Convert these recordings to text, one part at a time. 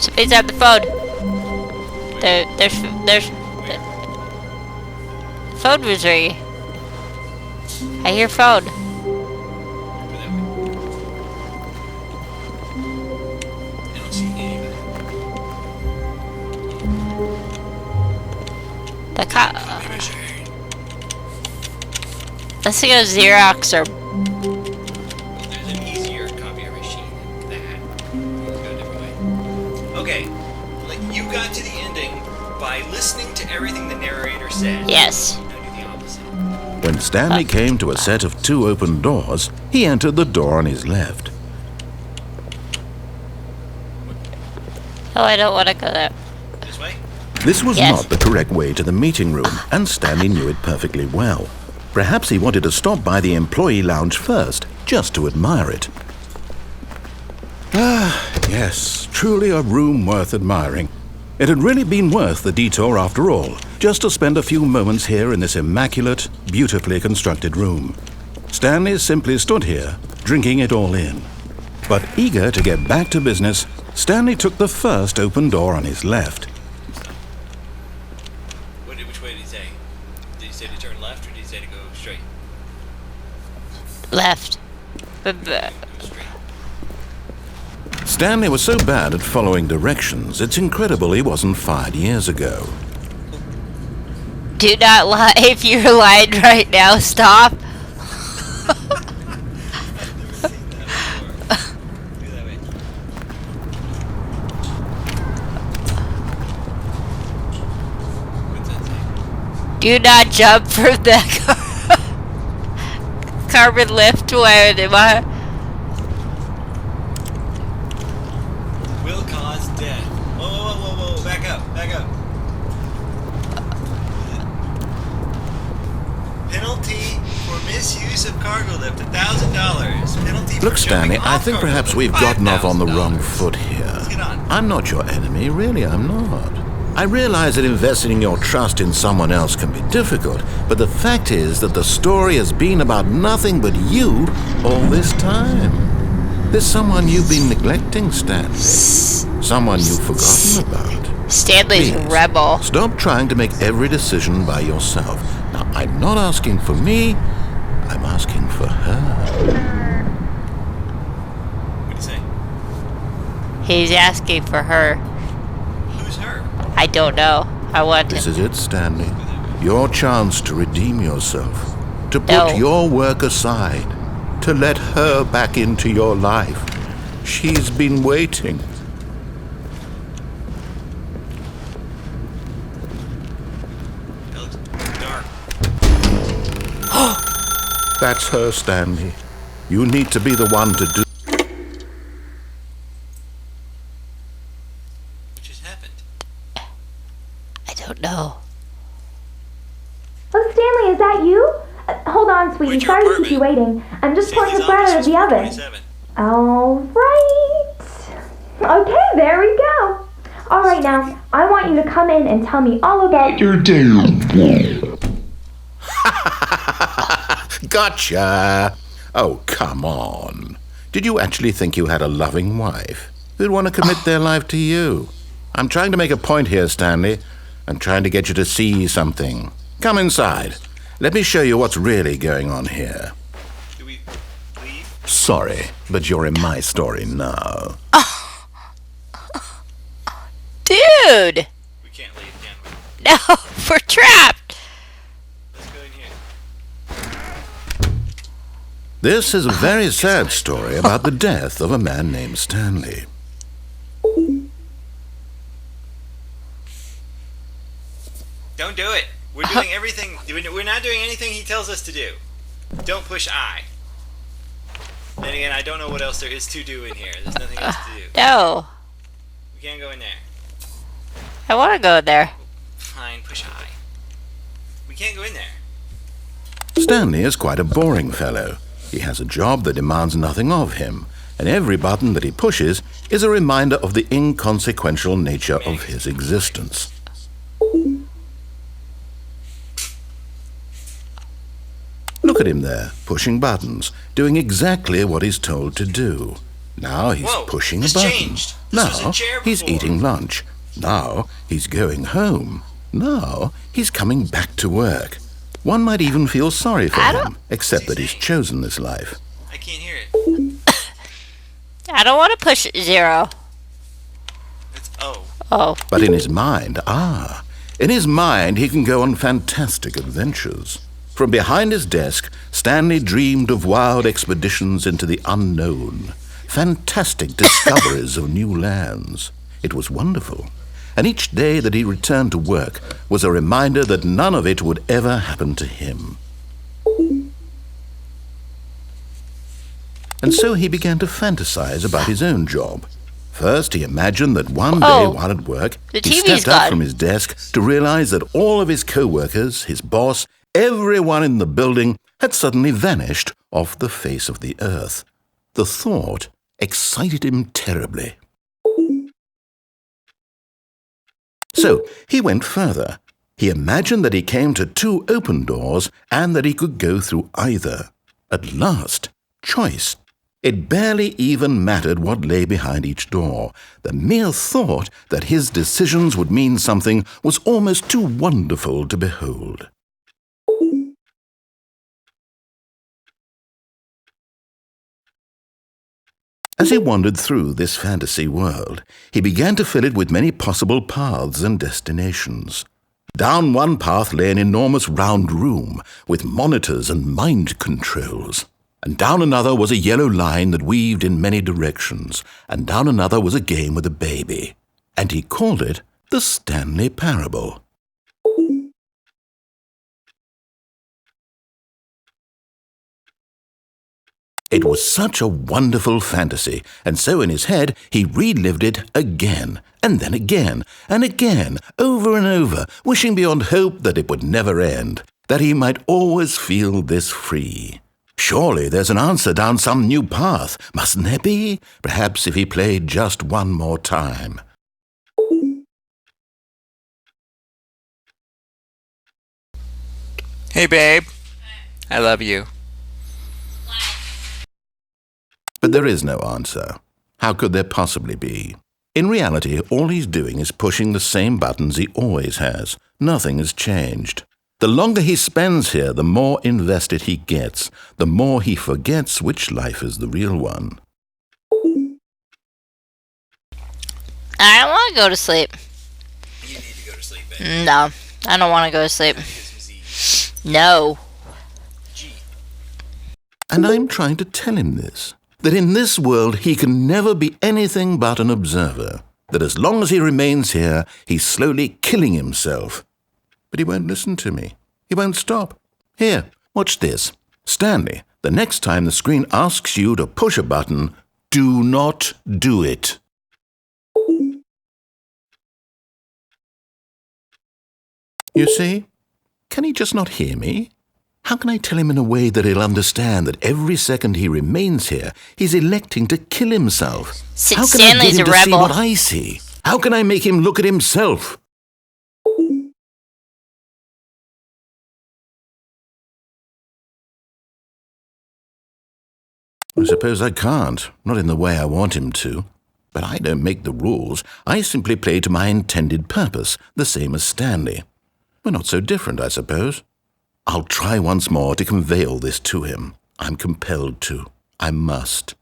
Somebody's on the phone. There's phone was ringing. I hear phone. I don't see anybody. The cop. Let's go Xerox or. There's an easier copier machine than that. Let's go a different way. Okay, like you got to the ending by listening to everything the narrator said. Yes. Now do the opposite. When Stanley came to a set of 2 open doors, he entered the door on his left. Oh, I don't want to go there. This way? This was Yes. not the correct way to the meeting room, and Stanley knew it perfectly well. Perhaps he wanted to stop by the employee lounge first, just to admire it. Ah, yes, truly a room worth admiring. It had really been worth the detour after all, just to spend a few moments here in this immaculate, beautifully constructed room. Stanley simply stood here, drinking it all in. But eager to get back to business, Stanley took the first open door on his left. Which way did he say? Did he say to turn left or did he say to go straight? Left. Go straight. Stanley was so bad at following directions, it's incredible he wasn't fired years ago. Do not lie. If you're lying right now, stop. Do not jump from the carbon lift where am I? Will cause death. Whoa, back up. Penalty for misuse of cargo lift, $1,000. Penalty for Look, Stanley, jumping I off think cargo perhaps lift, we've gotten off on the wrong $5,000. foot here. Let's get on. I'm not your enemy, really, I'm not. I realize that investing your trust in someone else can be difficult, but the fact is that the story has been about nothing but you all this time. There's someone you've been neglecting, Stanley. Someone you've forgotten about. Stanley's a Please, rebel. stop trying to make every decision by yourself. Now, I'm not asking for me, I'm asking for her. What do you say? He's asking for her. Who's her? I don't know. I want This to. is it, Stanley. Your chance to redeem yourself. To put No. your work aside. To let her back into your life. She's been waiting. That looks dark. That's her, Stanley. You need to be the one to do. What just happened? I don't know. Oh, Stanley, is that you? Hold on, sweetie. Where's your Sorry to keep you apartment? waiting. I'm just pulling Stanley's the bread office out of was the oven. 427. All right. Okay, there we go. All right, now, I want you to come in and tell me all about your Gotcha! Oh, come on. Did you actually think you had a loving wife who'd want to commit their life to you? I'm trying to make a point here, Stanley. I'm trying to get you to see something. Come inside. Let me show you what's really going on here. Do we leave? Sorry, but you're in my story now. Dude! We can't leave, can we? No, we're trapped. Let's go in here. This is a very sad story about the death of a man named Stanley. Don't do it. We're doing everything. We're not doing anything he tells us to do. Don't push I. Then again, I don't know what else there is to do in here. There's nothing else to do. No. We can't go in there. I want to go there. Fine, push I. We can't go in there. Stanley is quite a boring fellow. He has a job that demands nothing of him, and every button that he pushes is a reminder of the inconsequential nature of his existence. Look at him there, pushing buttons, doing exactly what he's told to do. Now he's Whoa, pushing a this button. changed. This was a Now chair he's before. eating lunch. Now he's going home. Now he's coming back to work. One might even feel sorry for him, except that he's chosen this life. I can't hear it. I don't want to push 0. It's O. Oh. But in his mind, in his mind he can go on fantastic adventures. From behind his desk, Stanley dreamed of wild expeditions into the unknown, fantastic discoveries of new lands. It was wonderful. And each day that he returned to work was a reminder that none of it would ever happen to him. And so he began to fantasize about his own job. First, he imagined that one day while at work, the he TV's stepped up gone. from his desk to realize that all of his co-workers, his boss, everyone in the building had suddenly vanished off the face of the earth. The thought excited him terribly. So he went further. He imagined that he came to 2 open doors and that he could go through either. At last, choice. It barely even mattered what lay behind each door. The mere thought that his decisions would mean something was almost too wonderful to behold. As he wandered through this fantasy world, he began to fill it with many possible paths and destinations. Down one path lay an enormous round room with monitors and mind controls. And down another was a yellow line that weaved in many directions. And down another was a game with a baby. And he called it the Stanley Parable. It was such a wonderful fantasy, and so in his head he relived it again, and then again, and again, over and over, wishing beyond hope that it would never end, that he might always feel this free. Surely there's an answer down some new path, mustn't there be? Perhaps if he played just one more time. Hey, babe. I love you. But there is no answer. How could there possibly be? In reality, all he's doing is pushing the same buttons he always has. Nothing has changed. The longer he spends here, the more invested he gets, the more he forgets which life is the real one. I don't want to go to sleep. You need to go to sleep, Ben. No, I don't want to go to sleep. Get some Z. No. G. And I'm trying to tell him this, that in this world he can never be anything but an observer, that as long as he remains here, he's slowly killing himself. But he won't listen to me. He won't stop. Here, watch this. Stanley, the next time the screen asks you to push a button, do not do it. You see? Can he just not hear me? How can I tell him in a way that he'll understand that every second he remains here, he's electing to kill himself? How can I Stanley's get him a to see rebel. what I see? How can I make him look at himself? I suppose I can't, not in the way I want him to. But I don't make the rules. I simply play to my intended purpose, the same as Stanley. We're not so different, I suppose. I'll try once more to convey all this to him. I'm compelled to. I must.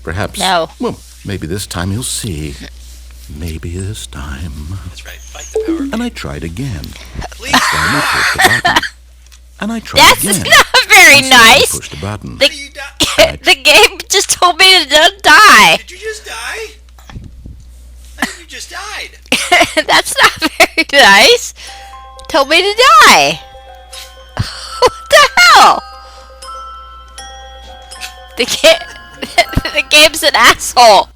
Perhaps... No. Well, maybe this time he'll see. Maybe this time... That's right. Fight the power. And I tried again. Please. Stanley pushed the button. And I tried That's again. not very Stanley nice. pushed the button. How do you die? The game just told me to don't die. Did you just die? I think you just died. That's not very nice. Told me to die. What the hell? The game's an asshole.